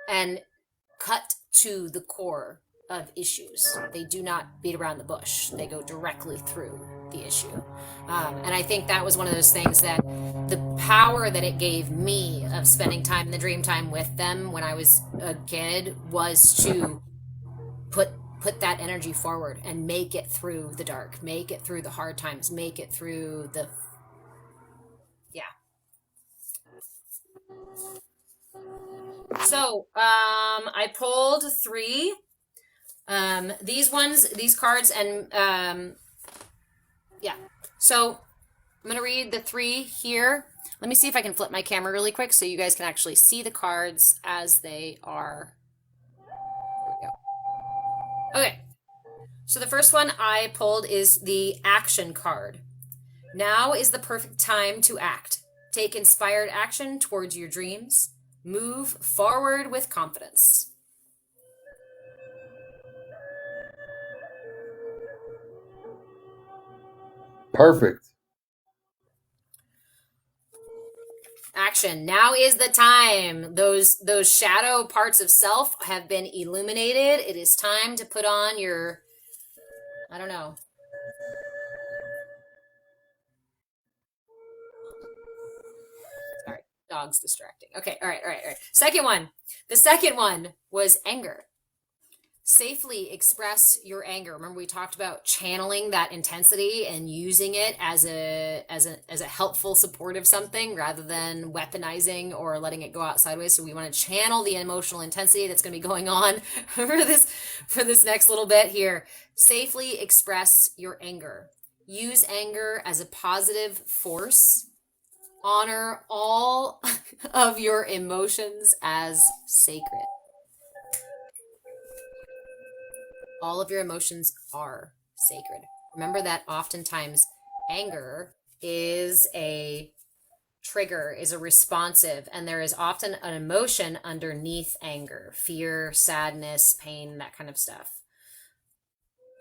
And cut to the core of issues. They do not beat around the bush. They go directly through the issue. And I think that was one of those things that the power that it gave me of spending time in the dream time with them when I was a kid was to put that energy forward and make it through the dark, make it through the hard times, make it through the, yeah. So, I pulled 3, these cards, and, yeah. So I'm going to read the 3 here. Let me see if I can flip my camera really quick so you guys can actually see the cards as they are. There we go. Okay. So the first one I pulled is the action card. Now is the perfect time to act. Take inspired action towards your dreams. Move forward with confidence. Perfect. Action. Now is the time. Those shadow parts of self have been illuminated. It is time to put on your, I don't know. Sorry, dog's distracting. Okay, all right. Second one. The second one was anger. Safely express your anger. Remember we talked about channeling that intensity and using it as a helpful supportive something rather than weaponizing or letting it go out sideways. So we want to channel the emotional intensity that's going to be going on for this next little bit here. Safely express your anger. Use anger as a positive force. Honor all of your emotions as sacred. All of your emotions are sacred. Remember that oftentimes anger is a trigger, is a responsive, and there is often an emotion underneath anger, fear, sadness, pain, that kind of stuff.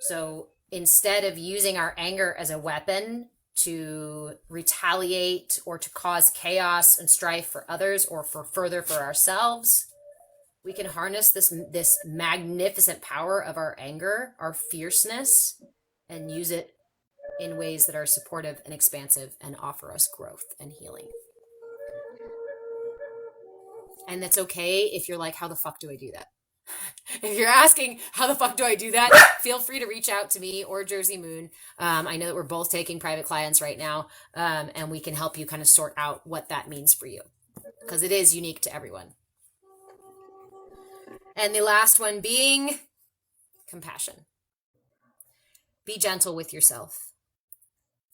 So instead of using our anger as a weapon to retaliate or to cause chaos and strife for others or for ourselves, we can harness this magnificent power of our anger, our fierceness, and use it in ways that are supportive and expansive and offer us growth and healing. And that's okay if you're like, how the fuck do I do that? If you're asking, how the fuck do I do that? Feel free to reach out to me or Jersey Moon. I know that we're both taking private clients right now, and we can help you kind of sort out what that means for you, because it is unique to everyone. And the last one being compassion. Be gentle with yourself.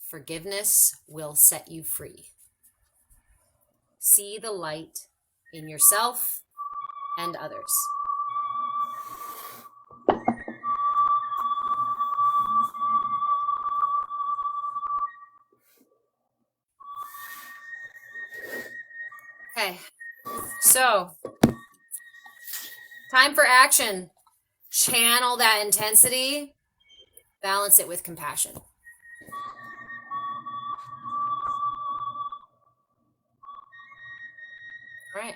Forgiveness will set you free. See the light in yourself and others. Okay, so time for action. Channel that intensity, balance it with compassion. All right.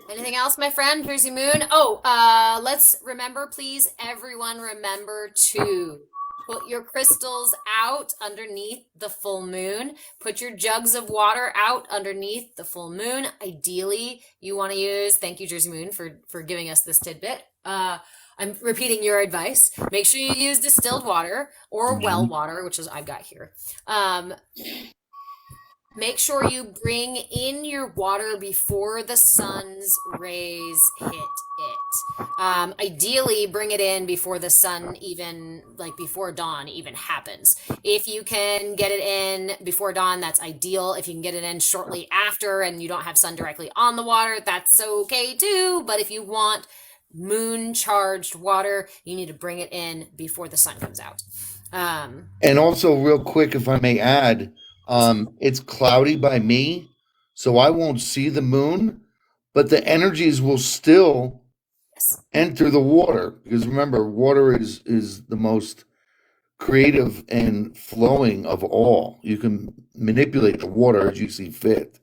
Anything else, my friend, Jersey Moon? Oh, let's remember, please, everyone remember to put your crystals out underneath the full moon. Put your jugs of water out underneath the full moon. Ideally, you want to use, thank you, Jersey Moon, for giving us this tidbit. I'm repeating your advice. Make sure you use distilled water or well water, which is I've got here. Make sure you bring in your water before the sun's rays hit it. Ideally, bring it in before the sun even, like before dawn even happens. If you can get it in before dawn, that's ideal. If you can get it in shortly after and you don't have sun directly on the water, that's okay too. But if you want moon charged water, you need to bring it in before the sun comes out. And also, real quick, if I may add, It's cloudy by me, so I won't see the moon, but the energies will still Yes. enter the water because remember, water is the most creative and flowing of all. You can manipulate the water as you see fit.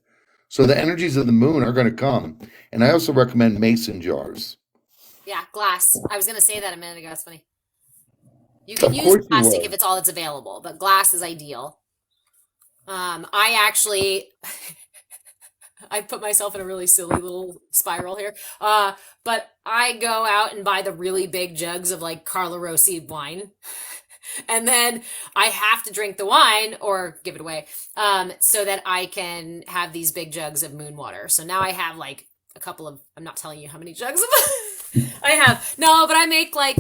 So the energies of the moon are going to come. And I also recommend mason jars. Yeah, glass. I was gonna say that a minute ago. That's funny. You can Of use course you plastic if will. it's all that's available, but glass is ideal. I actually I put myself in a really silly little spiral here. But I go out and buy the really big jugs of like Carlo Rossi wine. And then I have to drink the wine or give it away, so that I can have these big jugs of moon water. So now I have like a couple of, I'm not telling you how many jugs of I have. No, but I make like,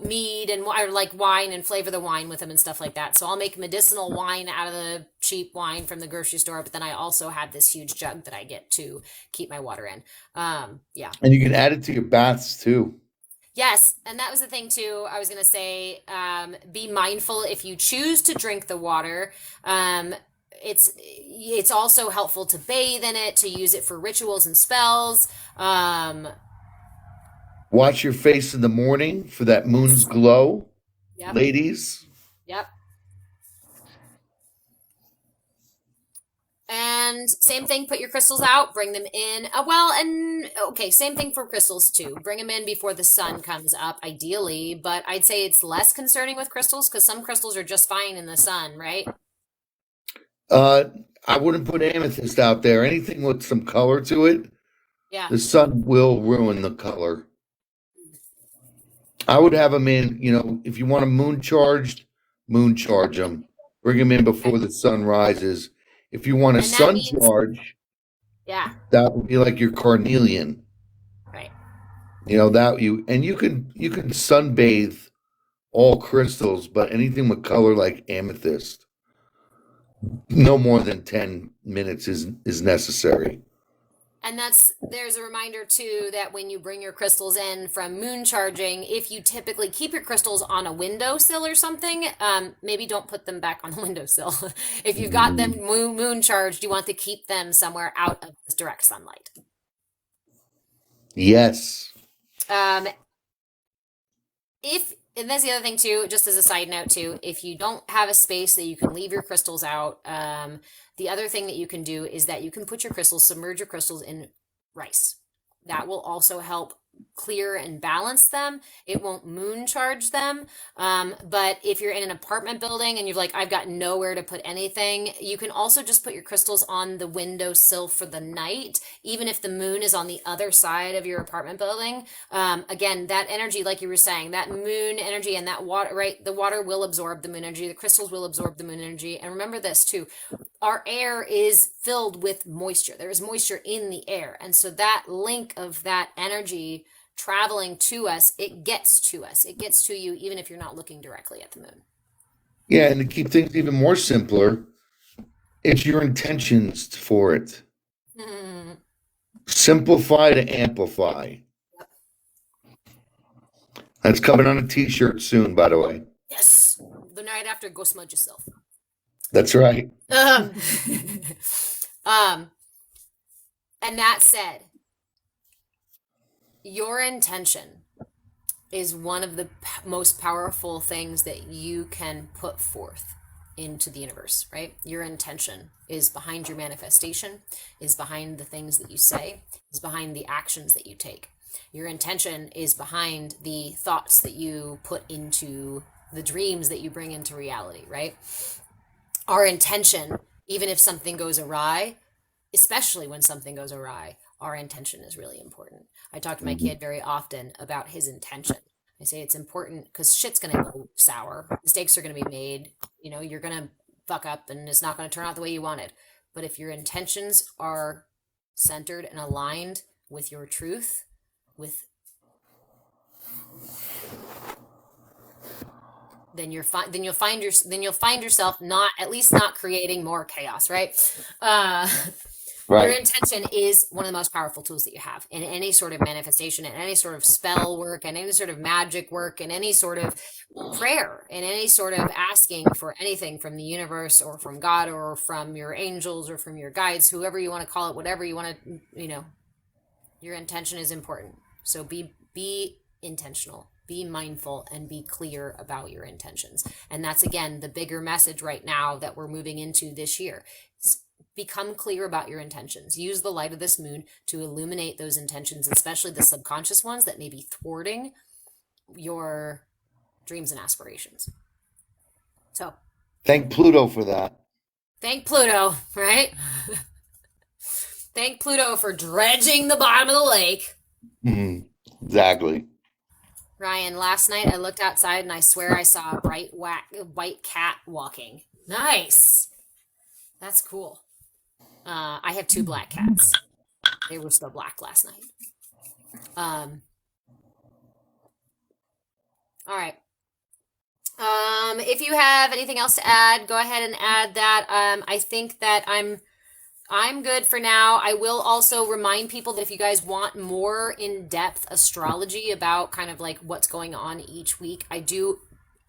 mead and or like wine and flavor the wine with them and stuff like that. So I'll make medicinal wine out of the cheap wine from the grocery store, but then I also have this huge jug that I get to keep my water in. Yeah. And you can add it to your baths too. Yes, and that was the thing too. I was gonna say, be mindful if you choose to drink the water. It's also helpful to bathe in it, to use it for rituals and spells. Wash your face in the morning for that moon's glow, Yep, ladies. yep. And same thing, put your crystals out, bring them in. And okay, same thing for crystals too. Bring them in before the sun comes up, ideally. But I'd say it's less concerning with crystals because some crystals are just fine in the sun, right? Uh, I wouldn't put amethyst out there. Anything with some color to it, Yeah. the sun will ruin the color. I would have them in, if you want them moon charge them. Bring them in Okay. before the sun rises. If you want a And that sun means, charge, yeah, that would be like your carnelian. right. You can sunbathe all crystals, but anything with color like amethyst, no more than 10 minutes is necessary. And there's a reminder too that when you bring your crystals in from moon charging, if you typically keep your crystals on a windowsill or something, maybe don't put them back on the windowsill. If you've got them Mhm. moon charged, you want to keep them somewhere out of direct sunlight. Yes. Um, if and that's the other thing too, just as a side note too, if you don't have a space that you can leave your crystals out, the other thing that you can do is that you can put your crystals, submerge your crystals in rice. That will also help clear and balance them. It won't moon charge them. But if you're in an apartment building and you're like, I've got nowhere to put anything, you can also just put your crystals on the windowsill for the night, even if the moon is on the other side of your apartment building. Again, that energy, like you were saying, that moon energy and that water, right? The water will absorb the moon energy. The crystals will absorb the moon energy. And remember this too, our air is filled with moisture. There is moisture in the air. And so that link of that energy traveling to us, it gets to us. It gets to you even if you're not looking directly at the moon. Yeah, and to keep things even more simpler, it's your intentions for it. Mm, Simplify to amplify. That's coming on a t-shirt soon, by the way. yes. The night after, go smudge yourself. That's right. Um, um, and that said, your intention is one of the most powerful things that you can put forth into the universe, right? Your intention is behind your manifestation, is behind the things that you say, is behind the actions that you take. Your intention is behind the thoughts that you put into the dreams that you bring into reality, right? Our intention, even if something goes awry, especially when something goes awry, our intention is really important. I talk to my Mhm. kid very often about his intention. I say it's important because shit's going to go sour. Mistakes are going to be made. You're going to fuck up and it's not going to turn out the way you wanted. But if your intentions are centered and aligned with your truth, with then you'll find yourself not, at least not creating more chaos, right? Uh Your Right. intention is one of the most powerful tools that you have in any sort of manifestation, in any sort of spell work, in any sort of magic work, in any sort of prayer, in any sort of asking for anything from the universe or from God or from your angels or from your guides, whoever you want to call it, whatever you want to, your intention is important. So be intentional, be mindful, and be clear about your intentions. And that's, again, the bigger message right now that we're moving into this year. Become clear about your intentions. Use the light of this moon to illuminate those intentions, especially the subconscious ones that may be thwarting your dreams and aspirations. So Thank Pluto for that. thank Pluto, right? Thank Pluto for dredging the bottom of the lake. Exactly. Ryan, last night I looked outside and I swear I saw a bright white cat walking. Nice. That's cool. I have 2 black cats. They were still black last night. All right. If you have anything else to add, go ahead and add that. I think that I'm good for now. I will also remind people that if you guys want more in-depth astrology about kind of like what's going on each week, I do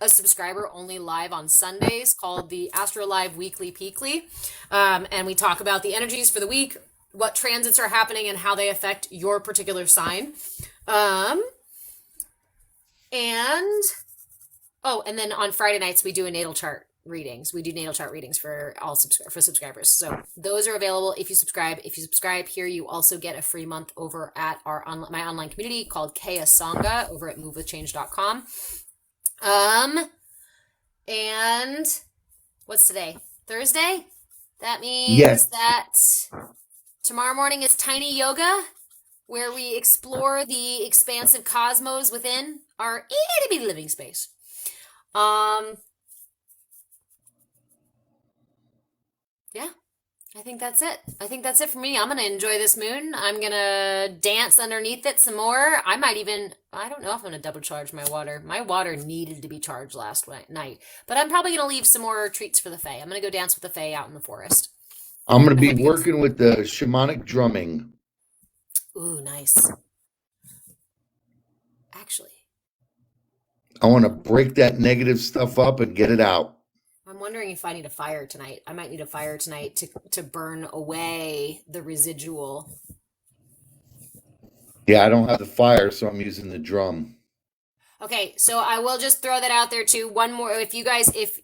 a subscriber only live on Sundays called the Astro Live Weekly Peekly. And we talk about the energies for the week, what transits are happening, and how they affect your particular sign. And then on Friday nights we do a natal chart readings. We do natal chart readings for all subscribers. So those are available if you subscribe. If you subscribe here, you also get a free month over at my online community called CAYA Sangha over at movewithchange.com. And what's today? Thursday? That means Yes. that tomorrow morning is Tiny Yoga, where we explore the expansive cosmos within our itty-bitty living space. Yeah, I think that's it. I think that's it for me. I'm going to enjoy this moon. I'm going to dance underneath it some more. I don't know if I'm going to double charge my water. My water needed to be charged last night, but I'm probably going to leave some more treats for the Fae. I'm going to go dance with the Fae out in the forest. I'm going to be working with the shamanic drumming. Ooh, nice. Actually, I want to break that negative stuff up and get it out. I'm wondering if I need a fire tonight. I might need a fire tonight to burn away the residual. Yeah, I don't have the fire, so I'm using the drum. Okay, so I will just throw that out there too. One more, if you guys, if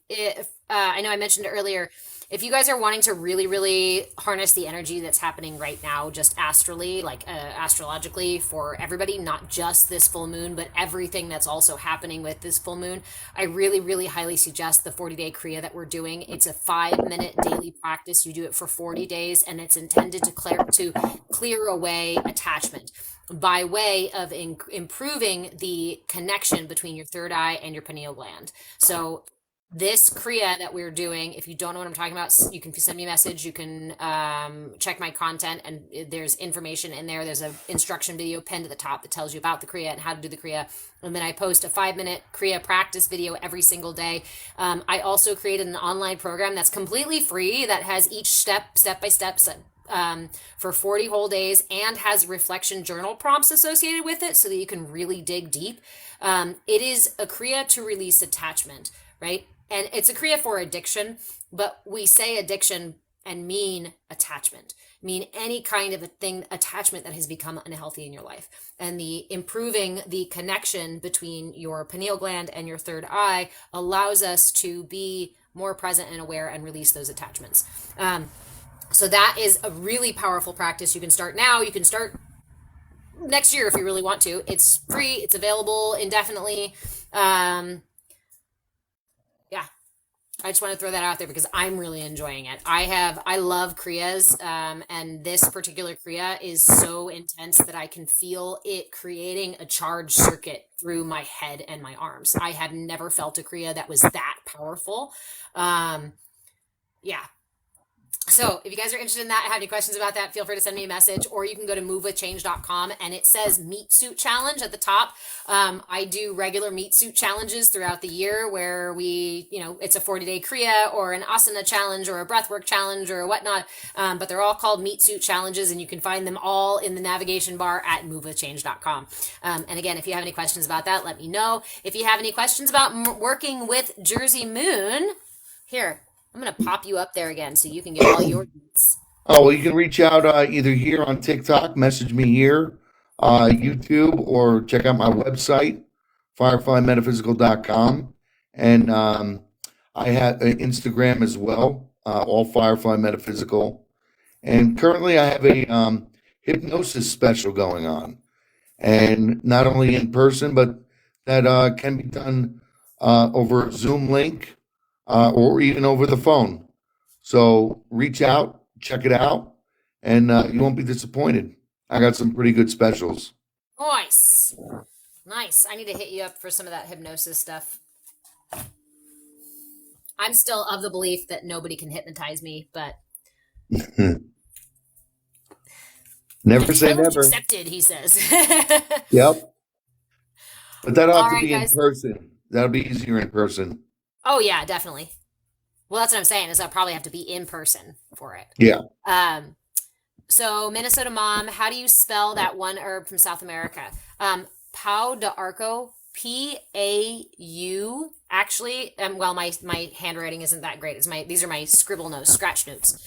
I know I mentioned it earlier, if you guys are wanting to really, really harness the energy that's happening right now, just astrally, like astrologically for everybody, not just this full moon, but everything that's also happening with this full moon, I really, really highly suggest the 40-day Kriya that we're doing. It's a 5-minute daily practice. You do it for 40 days, and it's intended to clear away attachment by way of improving the connection between your third eye and your pineal gland. So this Kriya that we're doing, if you don't know what I'm talking about, you can send me a message. You can check my content, and there's information in there. There's an instruction video pinned at the top that tells you about the Kriya and how to do the Kriya. And then I post a 5-minute Kriya practice video every single day. I also created an online program that's completely free that has each step by step for 40 whole days and has reflection journal prompts associated with it so that you can really dig deep. It is a Kriya to release attachment, right? And it's a Kriya for addiction, but we say addiction and mean attachment, mean any kind of attachment that has become unhealthy in your life. And the improving the connection between your pineal gland and your third eye allows us to be more present and aware and release those attachments. So that is a really powerful practice. You can start now. You can start next year if you really want to. It's free. It's available indefinitely. Yeah, I just want to throw that out there because I'm really enjoying it. I love Kriyas, and this particular Kriya is so intense that I can feel it creating a charged circuit through my head and my arms. I have never felt a Kriya that was that powerful. Yeah. So if you guys are interested in that, have any questions about that, feel free to send me a message, or you can go to movewithchange.com, and it says meat suit challenge at the top. I do regular meat suit challenges throughout the year where it's a 40-day Kriya or an asana challenge or a breathwork challenge or whatnot. But they're all called meat suit challenges, and you can find them all in the navigation bar at movewithchange.com. And again, if you have any questions about that, let me know. If you have any questions about working with Jersey Moon, here, I'm going to pop you up there again so you can get all your deets. Oh, well, you can reach out either here on TikTok, message me here, YouTube, or check out my website, fireflymetaphysical.com. And I have Instagram as well, all Firefly Metaphysical. And currently I have a hypnosis special going on. And not only in person, but that can be done over a Zoom link. Or even over the phone. So reach out, check it out, and you won't be disappointed. I got some pretty good specials. Nice. Nice. I need to hit you up for some of that hypnosis stuff. I'm still of the belief that nobody can hypnotize me, but never say never. Accepted, he says. Yep. But that'll have All to right, be guys. in person. That'll be easier in person. Oh yeah, definitely. Well, that's what I'm saying is I'll probably have to be in person for it. Yeah. So Minnesota Mom, how do you spell that one herb from South America? Pau de Arco, P-A-U. Actually, well, my handwriting isn't that great. These are my scribble notes, scratch notes.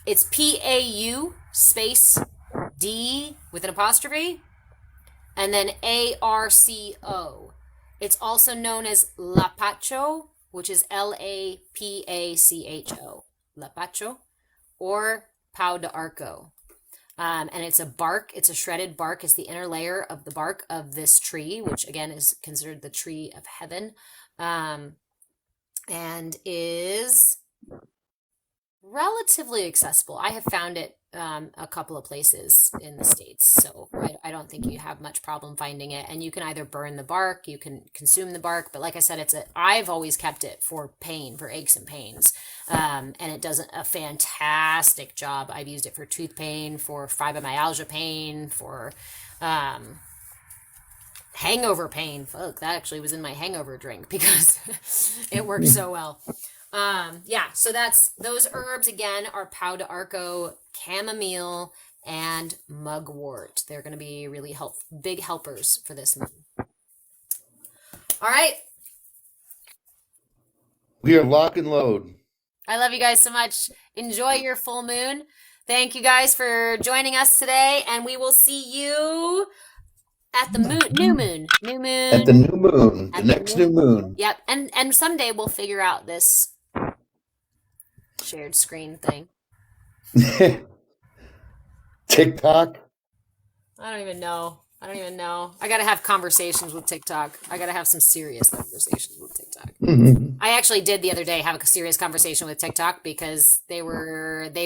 It's P-A-U space D with an apostrophe, and then A-R-C-O. It's also known as lapacho, which is L-A-P-A-C-H-O, lapacho, or pau de arco. And it's a bark, it's a shredded bark, it's the inner layer of the bark of this tree, which again is considered the tree of heaven, and is relatively accessible. I have found it a couple of places in the States, so I don't think you have much problem finding it. And you can either burn the bark, you can consume the bark, but like I said, I've always kept it for pain, for aches and pains, and it does a fantastic job. I've used it for tooth pain, for fibromyalgia pain, for hangover pain. Fuck, that actually was in my hangover drink because it worked so well. So those herbs again are pau de arco, chamomile, and mugwort. They're going to be really big helpers for this moon. All right. We are lock and load. I love you guys so much. Enjoy your full moon. Thank you guys for joining us today, and we will see you at the new moon. At the new moon. The next new moon. Yep. And someday we'll figure out this shared screen thing. TikTok. I don't even know. I gotta have conversations with TikTok. I gotta have some serious conversations with TikTok. Mm-hmm. I actually did the other day have a serious conversation with TikTok because they've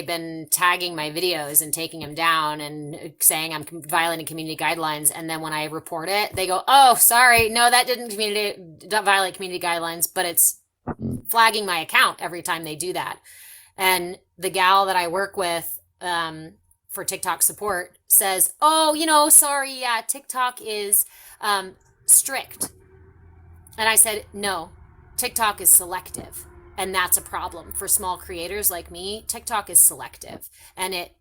been tagging my videos and taking them down and saying I'm violating community guidelines. And then when I report it, they go, "Oh, sorry, no, that didn't violate community guidelines," but it's flagging my account every time they do that. And the gal that I work with for TikTok support says, "Oh, sorry, yeah, TikTok is strict." And I said, "No, TikTok is selective. And that's a problem for small creators like me. TikTok is selective, and it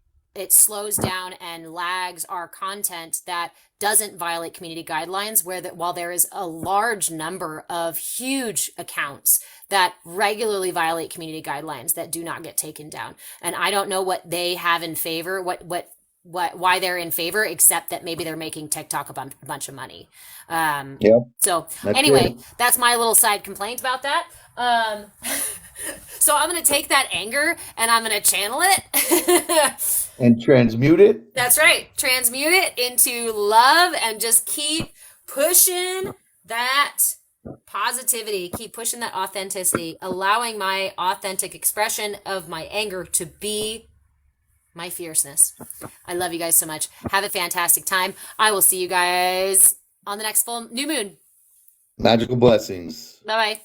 slows down and lags our content that doesn't violate community guidelines, while there is a large number of huge accounts that regularly violate community guidelines that do not get taken down. And I don't know what they have in favor, why they're in favor, except that maybe they're making TikTok a bunch of money." So anyway, that's my little side complaint about that. So I'm going to take that anger and I'm going to channel it and transmute it. That's right. Transmute it into love and just keep pushing that positivity, keep pushing that authenticity, allowing my authentic expression of my anger to be my fierceness. I love you guys so much. Have a fantastic time. I will see you guys on the next full new moon. Magical blessings. Bye-bye.